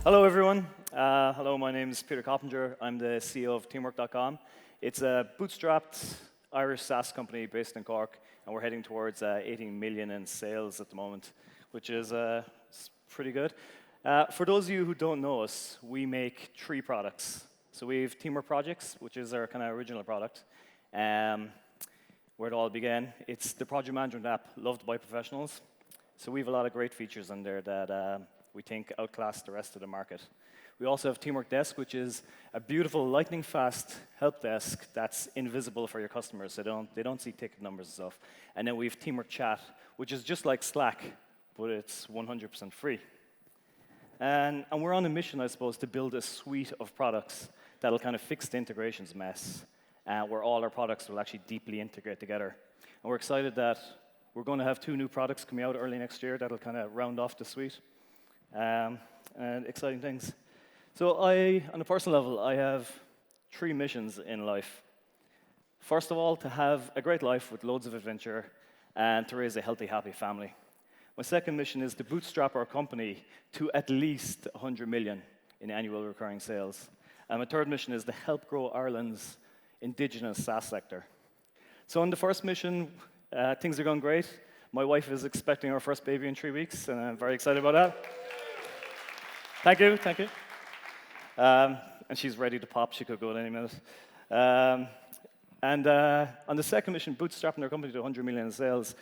Hello, everyone. Hello, my name is Peter Coppinger. I'm the CEO of Teamwork.com. It's a bootstrapped Irish SaaS company based in Cork, and we're heading towards 18 million in sales at the moment, which is pretty good. For those of you who don't know us, we make 3 products. So we have Teamwork Projects, which is our kind of original product, where it all began. It's the project management app loved by professionals. So we have a lot of great features in there that we think outclass the rest of the market. We also have Teamwork Desk, which is a beautiful lightning-fast help desk that's invisible for your customers. So they don't see ticket numbers and stuff. And then we have Teamwork Chat, which is just like Slack, but it's 100% free. And we're on a mission, I suppose, to build a suite of products that'll kind of fix the integrations mess, where all our products will actually deeply integrate together. And we're excited that we're going to have 2 new products coming out early next year that'll kind of round off the suite. And exciting things. So on a personal level, I have 3 missions in life. First of all, to have a great life with loads of adventure and to raise a healthy, happy family. My second mission is to bootstrap our company to at least 100 million in annual recurring sales. And my third mission is to help grow Ireland's indigenous SaaS sector. So on the first mission, things are going great. My wife is expecting our first baby in 3 weeks, and I'm very excited about that. Thank you, thank you. And she's ready to pop. She could go at any minute. On the second mission, bootstrapping our company to 100 million in sales,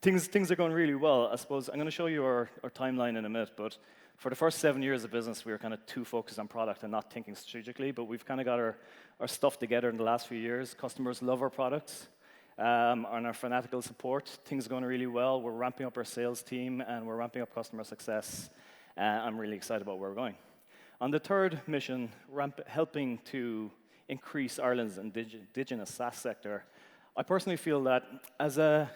things are going really well. I suppose I'm going to show you our timeline in a minute, but for the first 7 years of business, we were kind of too focused on product and not thinking strategically, but we've kind of got our stuff together in the last few years. Customers love our products. On our fanatical support, things are going really well. We're ramping up our sales team, and we're ramping up customer success. I'm really excited about where we're going. On the third mission, helping to increase Ireland's indigenous SaaS sector, I personally feel that as a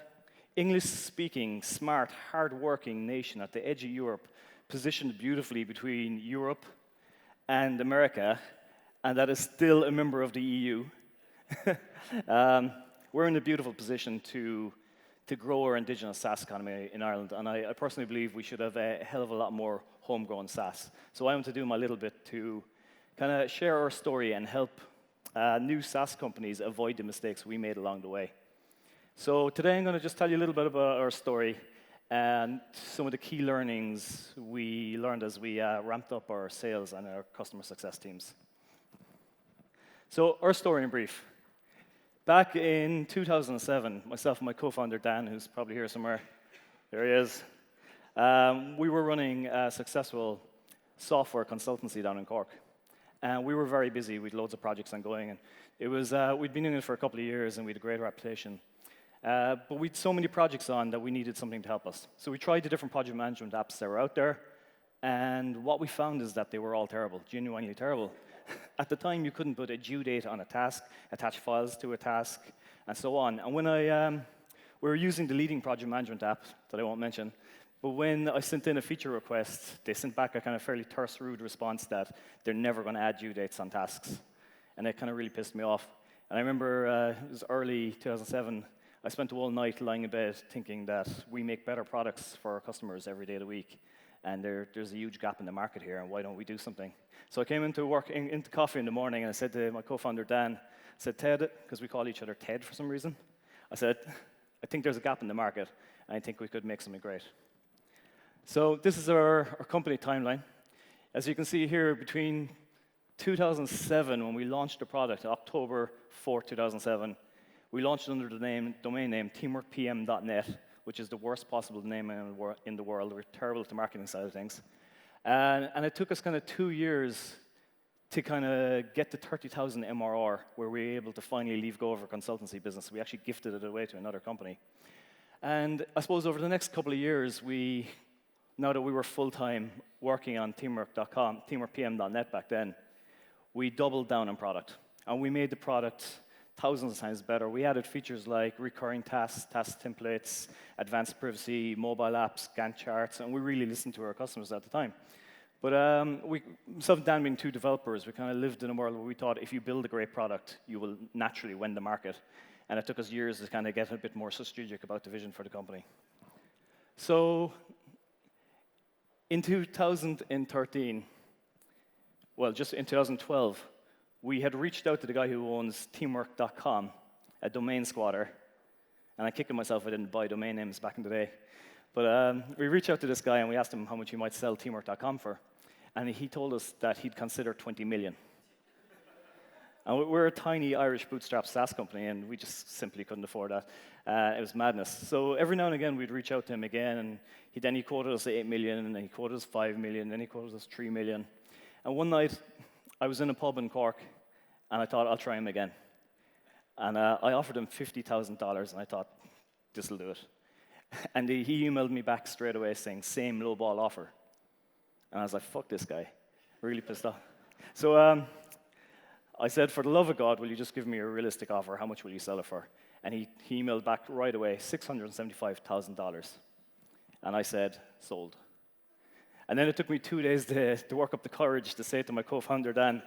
English-speaking, smart, hard-working nation at the edge of Europe, positioned beautifully between Europe and America, and that is still a member of the EU, we're in a beautiful position to grow our indigenous SaaS economy in Ireland, and I personally believe we should have a hell of a lot more homegrown SaaS. So I want to do my little bit to kind of share our story and help new SaaS companies avoid the mistakes we made along the way. So today I'm going to just tell you a little bit about our story and some of the key learnings we learned as we ramped up our sales and our customer success teams. So our story in brief. Back in 2007, myself and my co-founder Dan, who's probably here somewhere, there he is, we were running a successful software consultancy down in Cork. And we were very busy with loads of projects ongoing. And it was, we'd been doing it for a couple of years, and we had a great reputation. But we had so many projects on that we needed something to help us. So we tried the different project management apps that were out there. And what we found is that they were all terrible, genuinely terrible. At the time, you couldn't put a due date on a task, attach files to a task, and so on. And when we were using the leading project management app that I won't mention, but when I sent in a feature request, they sent back a kind of fairly terse, rude response that they're never going to add due dates on tasks. And it kind of really pissed me off. And I remember it was early 2007, I spent the whole night lying in bed thinking that we make better products for our customers every day of the week. And there's a huge gap in the market here, and why don't we do something? So I came into work, into coffee in the morning, and I said to my co-founder, Dan, I said, Ted, because we call each other Ted for some reason, I said, I think there's a gap in the market, and I think we could make something great. So this is our company timeline. As you can see here, between 2007, when we launched the product, October 4th, 2007, we launched under the domain name teamworkpm.net, which is the worst possible name in the world. We're terrible at the marketing side of things. And it took us kind of 2 years to kind of get to 30,000 MRR, where we were able to finally leave go of our consultancy business. We actually gifted it away to another company. And I suppose over the next couple of years, now that we were full-time working on teamwork.com, teamworkpm.net back then, we doubled down on product. And we made the product thousands of times better. We added features like recurring tasks, task templates, advanced privacy, mobile apps, Gantt charts, and we really listened to our customers at the time. But myself and Dan being 2 developers, we kind of lived in a world where we thought if you build a great product, you will naturally win the market. And it took us years to kind of get a bit more strategic about the vision for the company. So in 2013, well, just in 2012, we had reached out to the guy who owns teamwork.com, a domain squatter. And I'm kicking myself I didn't buy domain names back in the day. But we reached out to this guy and we asked him how much he might sell teamwork.com for. And he told us that he'd consider 20 million. And we're a tiny Irish bootstrap SaaS company, and we just simply couldn't afford that. It was madness. So every now and again, we'd reach out to him again, and then he quoted us 8 million, and then he quoted us 5 million, then he quoted us 3 million. And one night, I was in a pub in Cork, and I thought, I'll try him again. And I offered him $50,000, and I thought, this'll do it. And he emailed me back straight away saying, same lowball offer. And I was like, fuck this guy. Really pissed off. So I said, for the love of God, will you just give me a realistic offer? How much will you sell it for? And he emailed back right away, $675,000. And I said, sold. And then it took me 2 days to work up the courage to say it to my co-founder, Dan.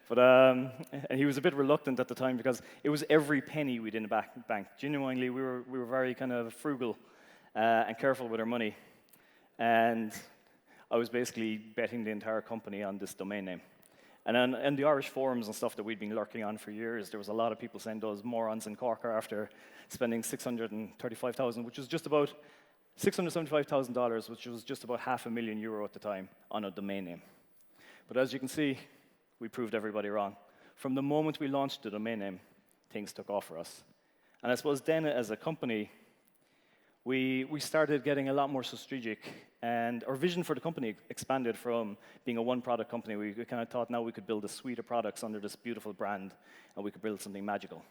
But and he was a bit reluctant at the time because it was every penny we didn't bank. Genuinely, we were very kind of frugal and careful with our money. And I was basically betting the entire company on this domain name. And then in the Irish forums and stuff that we'd been lurking on for years, there was a lot of people saying those morons in Cork are after spending $635,000, which was just about $675,000, which was just about €500,000 at the time on a domain name. But as you can see, we proved everybody wrong. From the moment we launched the domain name, things took off for us. And I suppose then, as a company, we started getting a lot more strategic, and our vision for the company expanded from being a one-product company. We kind of thought now we could build a suite of products under this beautiful brand, and we could build something magical.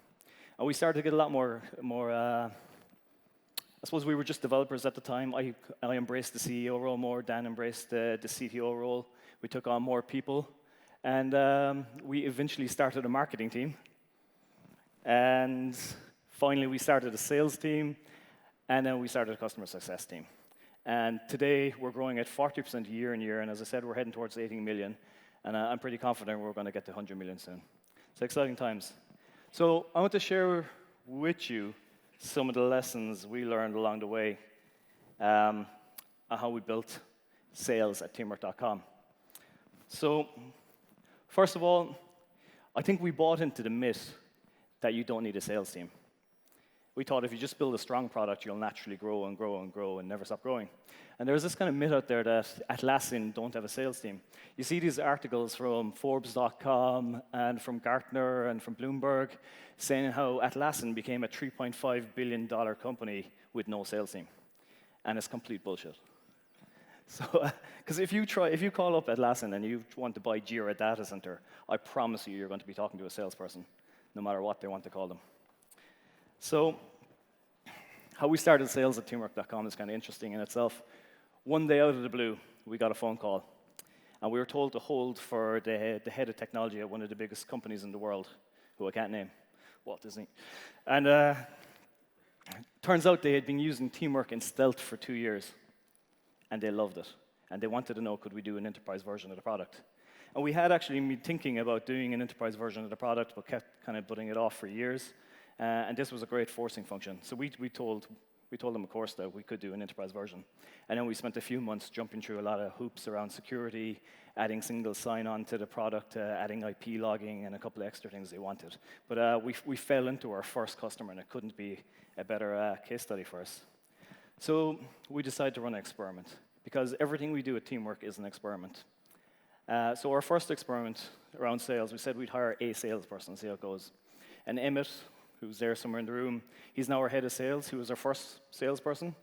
And we started to get a lot more I suppose we were just developers at the time. I embraced the CEO role more. Dan embraced the CTO role. We took on more people, and we eventually started a marketing team. And finally, we started a sales team. And then we started a customer success team. And today, we're growing at 40% year on year. And as I said, we're heading towards 18 million. And I'm pretty confident we're going to get to 100 million soon. It's exciting times. So I want to share with you some of the lessons we learned along the way on how we built sales at teamwork.com. So first of all, I think we bought into the myth that you don't need a sales team. We thought if you just build a strong product, you'll naturally grow and grow and grow and never stop growing. And there's this kind of myth out there that Atlassian don't have a sales team. You see these articles from Forbes.com and from Gartner and from Bloomberg saying how Atlassian became a $3.5 billion company with no sales team. And it's complete bullshit. So, because if you call up Atlassian and you want to buy Jira Data Center, I promise you're going to be talking to a salesperson, no matter what they want to call them. So how we started sales at teamwork.com is kind of interesting in itself. One day out of the blue, we got a phone call. And we were told to hold for the head of technology at one of the biggest companies in the world, who I can't name, Walt Disney. And turns out they had been using Teamwork in stealth for 2 years. And they loved it. And they wanted to know, could we do an enterprise version of the product? And we had actually been thinking about doing an enterprise version of the product, but kept kind of putting it off for years. And this was a great forcing function. So we told them, of course, that we could do an enterprise version. And then we spent a few months jumping through a lot of hoops around security, adding single sign-on to the product, adding IP logging, and a couple of extra things they wanted. But we fell into our first customer, and it couldn't be a better case study for us. So we decided to run an experiment, because everything we do at Teamwork is an experiment. So our first experiment around sales, we said we'd hire a salesperson, see how it goes. And Emmett, who's there somewhere in the room, he's now our head of sales. He was our first salesperson.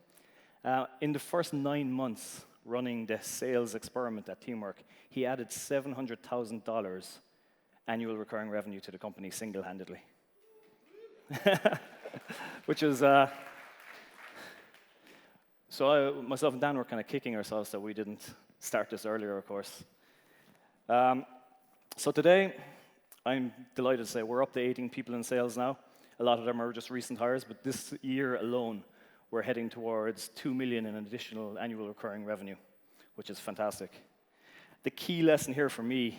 In the first 9 months running the sales experiment at Teamwork, he added $700,000 annual recurring revenue to the company single-handedly. Which is, so myself and Dan were kind of kicking ourselves that we didn't start this earlier, of course. So today, I'm delighted to say we're up to 18 people in sales now. A lot of them are just recent hires, but this year alone, we're heading towards 2 million in additional annual recurring revenue, which is fantastic. The key lesson here for me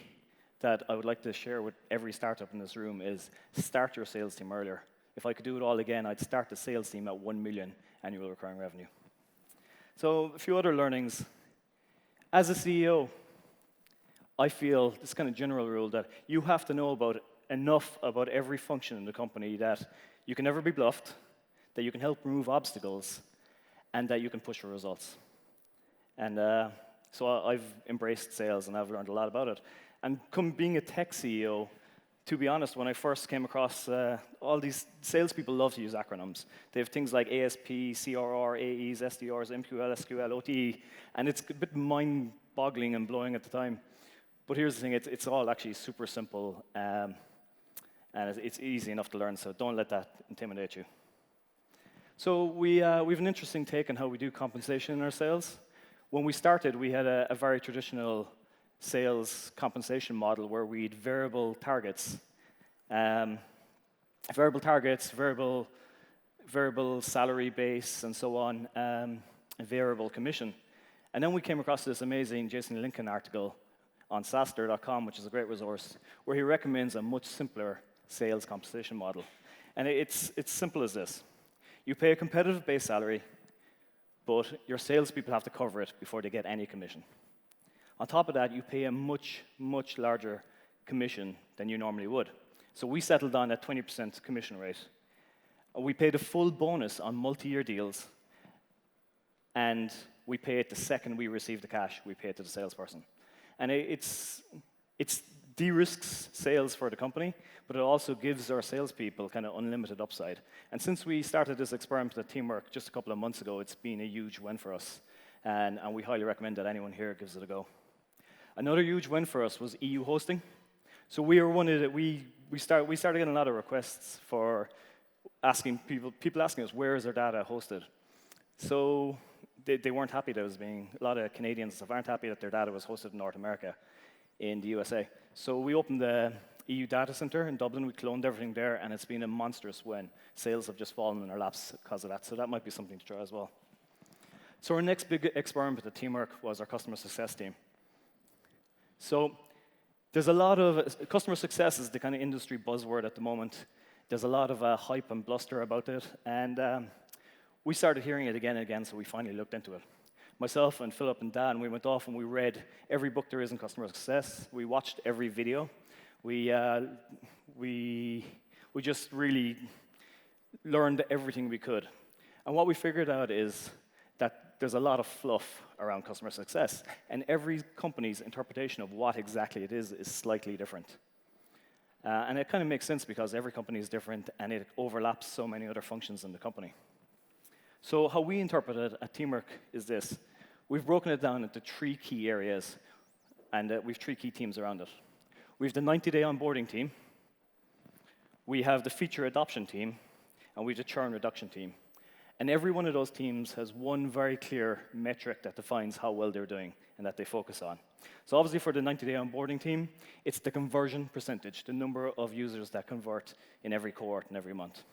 that I would like to share with every startup in this room is start your sales team earlier. If I could do it all again, I'd start the sales team at 1 million annual recurring revenue. So a few other learnings. As a CEO, I feel this kind of general rule that you have to know enough about every function in the company that you can never be bluffed, that you can help remove obstacles, and that you can push for results. And so I've embraced sales, and I've learned a lot about it. And being a tech CEO, to be honest, when I first came across all these salespeople love to use acronyms. They have things like ASP, CRR, AEs, SDRs, MQL, SQL, OTE, and it's a bit mind-boggling and blowing at the time. But here's the thing, it's all actually super simple, and it's easy enough to learn, so don't let that intimidate you. So we have an interesting take on how we do compensation in our sales. When we started, we had a very traditional sales compensation model where we had variable targets, variable salary base, and so on, and variable commission. And then we came across this amazing Jason Lincoln article on SaaStr.com, which is a great resource, where he recommends a much simpler sales compensation model. And it's simple as this. You pay a competitive base salary, but your salespeople have to cover it before they get any commission. On top of that, you pay a much, much larger commission than you normally would. So we settled on a 20% commission rate. We paid a full bonus on multi-year deals, and we pay it the second we receive the cash, we pay it to the salesperson. And it's de-risks sales for the company, but it also gives our salespeople kind of unlimited upside. And since we started this experiment at Teamwork just a couple of months ago, it's been a huge win for us. And we highly recommend that anyone here gives it a go. Another huge win for us was EU hosting. So we started getting a lot of requests for asking people asking us, where is their data hosted? So they weren't happy that it was a lot of Canadians aren't happy that their data was hosted in North America, in the USA. So we opened the EU data center in Dublin, we cloned everything there, and it's been a monstrous win. Sales have just fallen in our laps because of that, so that might be something to try as well. So our next big experiment at Teamwork was our customer success team. So there's a lot of, customer success is the kind of industry buzzword at the moment. There's a lot of hype and bluster about it, and we started hearing it again and again, so we finally looked into it. Myself and Philip and Dan, we went off and we read every book there is in customer success. We watched every video. We just really learned everything we could. And what we figured out is that there's a lot of fluff around customer success, and every company's interpretation of what exactly it is slightly different. And it kind of makes sense because every company is different, and it overlaps so many other functions in the company. So how we interpret it at Teamwork is this. We've broken it down into 3 key areas, and we've 3 key teams around it. We have the 90-day onboarding team, we have the feature adoption team, and we have the churn reduction team. And every one of those teams has one very clear metric that defines how well they're doing and that they focus on. So obviously for the 90-day onboarding team, it's the conversion percentage, the number of users that convert in every cohort and every month.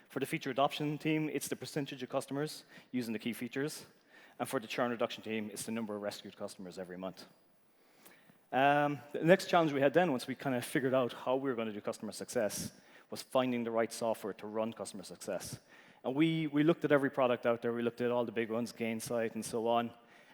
For the feature adoption team, it's the percentage of customers using the key features. And for the churn reduction team, it's the number of rescued customers every month. The next challenge we had then, once we kind of figured out how we were going to do customer success, was finding the right software to run customer success. And we looked at every product out there. We looked at all the big ones, Gainsight and so on.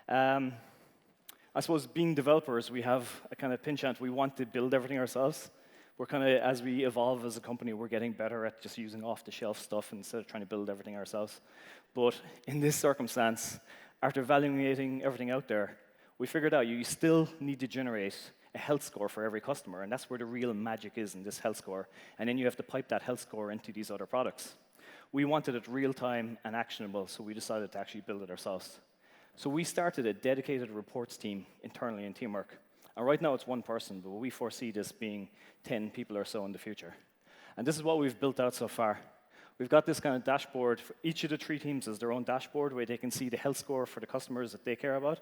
I suppose being developers, we have a kind of penchant. We want to build everything ourselves. We're kind of, as we evolve as a company, we're getting better at just using off-the-shelf stuff instead of trying to build everything ourselves. But in this circumstance, after evaluating everything out there, we figured out you still need to generate a health score for every customer, and that's where the real magic is in this health score. And then you have to pipe that health score into these other products. We wanted it real-time and actionable, so we decided to actually build it ourselves. So we started a dedicated reports team internally in Teamwork. And right now it's 1 person, but we foresee this being 10 people or so in the future. And this is what we've built out so far. We've got this kind of dashboard. For each of the 3 teams has their own dashboard where they can see the health score for the customers that they care about.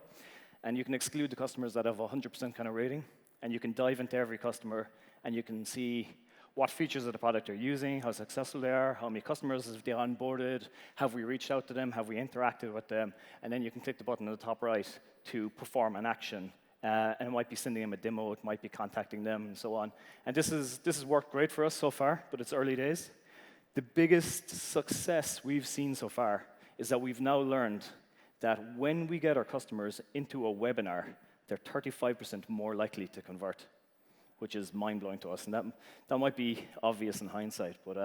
And you can exclude the customers that have 100% kind of rating. And you can dive into every customer, and you can see what features of the product they're using, how successful they are, how many customers have they onboarded, have we reached out to them, have we interacted with them, and then you can click the button in the top right to perform an action. And it might be sending them a demo, it might be contacting them, and so on. And this has worked great for us so far, but it's early days. The biggest success we've seen so far is that we've now learned that when we get our customers into a webinar, they're 35% more likely to convert, which is mind-blowing to us. And that might be obvious in hindsight, but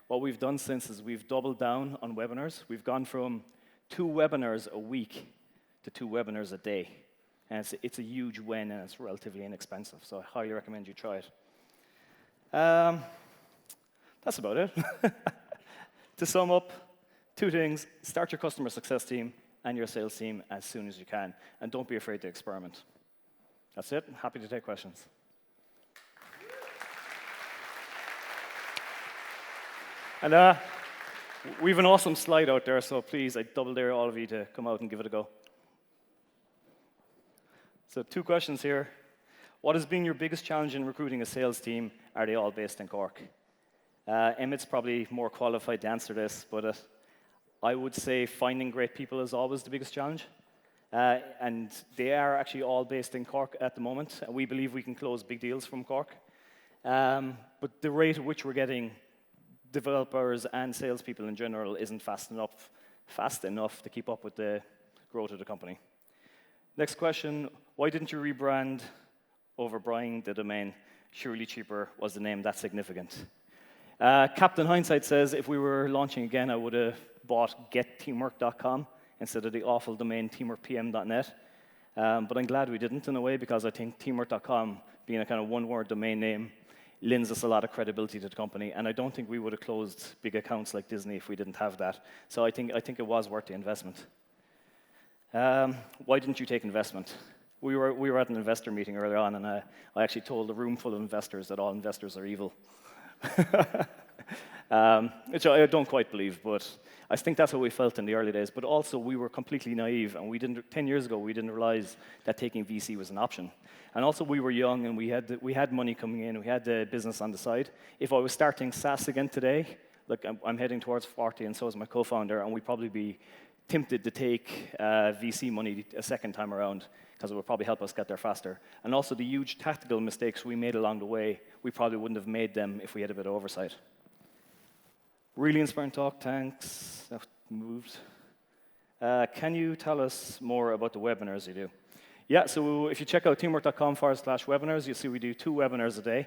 what we've done since is we've doubled down on webinars. We've gone from 2 webinars a week to 2 webinars a day. And it's a huge win, and it's relatively inexpensive, so I highly recommend you try it. That's about it. To sum up, 2 things: start your customer success team and your sales team as soon as you can, and don't be afraid to experiment. That's it. Happy to take questions. And we have an awesome slide out there, so please, I double dare all of you to come out and give it a go. So 2 questions here. What has been your biggest challenge in recruiting a sales team? Are they all based in Cork? Emmett's probably more qualified to answer this, but I would say finding great people is always the biggest challenge. And they are actually all based in Cork at the moment, and we believe we can close big deals from Cork. But the rate at which we're getting developers and salespeople in general isn't fast enough to keep up with the growth of the company. Next question, why didn't you rebrand over buying the domain? Surely cheaper. Was the name that significant? Captain Hindsight says, if we were launching again, I would have bought getteamwork.com instead of the awful domain teamworkpm.net. But I'm glad we didn't in a way, because I think teamwork.com, being a kind of one-word domain name, lends us a lot of credibility to the company. And I don't think we would have closed big accounts like Disney if we didn't have that. So I think it was worth the investment. Why didn't you take investment? We were at an investor meeting earlier on, and I actually told a room full of investors that all investors are evil. Which I don't quite believe, but I think that's how we felt in the early days. But also, we were completely naive, and 10 years ago, we didn't realize that taking VC was an option. And also, we were young, and we had money coming in, we had the business on the side. If I was starting SaaS again today, look, I'm heading towards 40, and so is my co-founder, and we'd probably be tempted to take VC money a second time around, because it would probably help us get there faster. And also, the huge tactical mistakes we made along the way, we probably wouldn't have made them if we had a bit of oversight. Really inspiring talk, thanks. That moved. Can you tell us more about the webinars you do? Yeah, so if you check out teamwork.com/webinars, you'll see we do 2 webinars a day.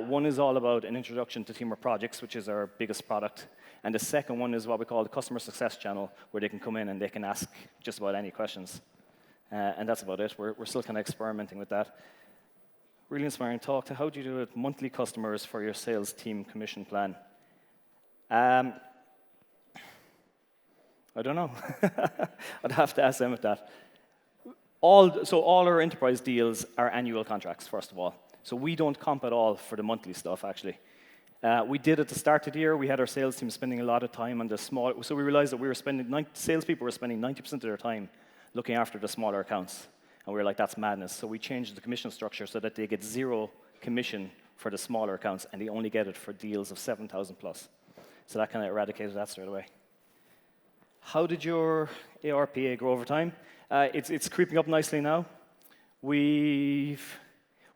One is all about an introduction to Teamwork Projects, which is our biggest product. And the second one is what we call the Customer Success Channel, where they can come in and they can ask just about any questions. And that's about it. We're still kind of experimenting with that. Really inspiring talk. How do you do it? Monthly customers for your sales team commission plan. I don't know. I'd have to ask them with that. So all our enterprise deals are annual contracts, first of all. So we don't comp at all for the monthly stuff, actually. We did at the start of the year. We had our sales team spending a lot of time on the small. So we realized that salespeople were spending 90% of their time looking after the smaller accounts. And we were like, that's madness. So we changed the commission structure so that they get 0 commission for the smaller accounts, and they only get it for deals of 7,000 plus. So that kind of eradicated that straight away. How did your ARPA grow over time? It's creeping up nicely now. We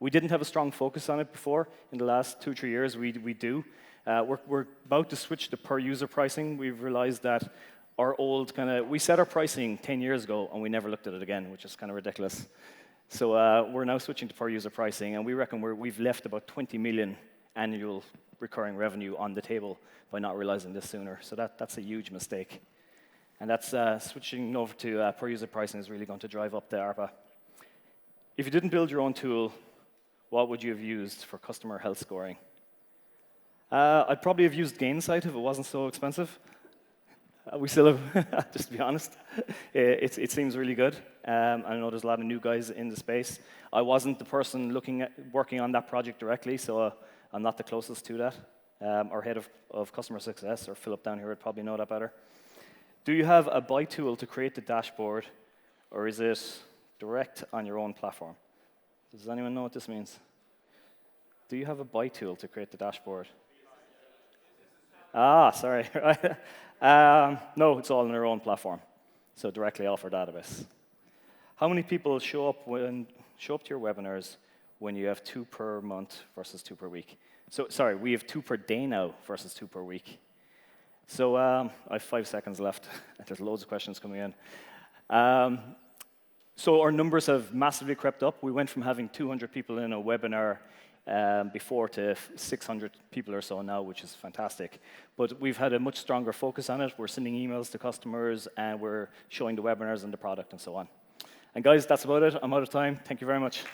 didn't have a strong focus on it before. In the last 2-3 years, we do. We're about to switch to per-user pricing. We've realized that our old we set our pricing 10 years ago, and we never looked at it again, which is kind of ridiculous. So we're now switching to per-user pricing, and we reckon we've left about 20 million annual recurring revenue on the table by not realizing this sooner. So that's a huge mistake. And that's switching over to per-user pricing is really going to drive up the ARPA. If you didn't build your own tool, what would you have used for customer health scoring? I'd probably have used Gainsight if it wasn't so expensive. We still have, just to be honest. It seems really good. I know there's a lot of new guys in the space. I wasn't the person working on that project directly, so I'm not the closest to that. Our head of customer success, or Philip down here, would probably know that better. Do you have a buy tool to create the dashboard, or is it direct on your own platform? Does anyone know what this means? Do you have a buy tool to create the dashboard? Sorry. No, it's all on their own platform, so directly off our database. How many people show up to your webinars when you have 2 per month versus 2 per week? So, sorry, we have 2 per day now versus 2 per week. So I have 5 seconds left. There's loads of questions coming in. So our numbers have massively crept up. We went from having 200 people in a webinar before to 600 people or so now, which is fantastic. But we've had a much stronger focus on it. We're sending emails to customers, and we're showing the webinars and the product and so on. And guys, that's about it. I'm out of time. Thank you very much.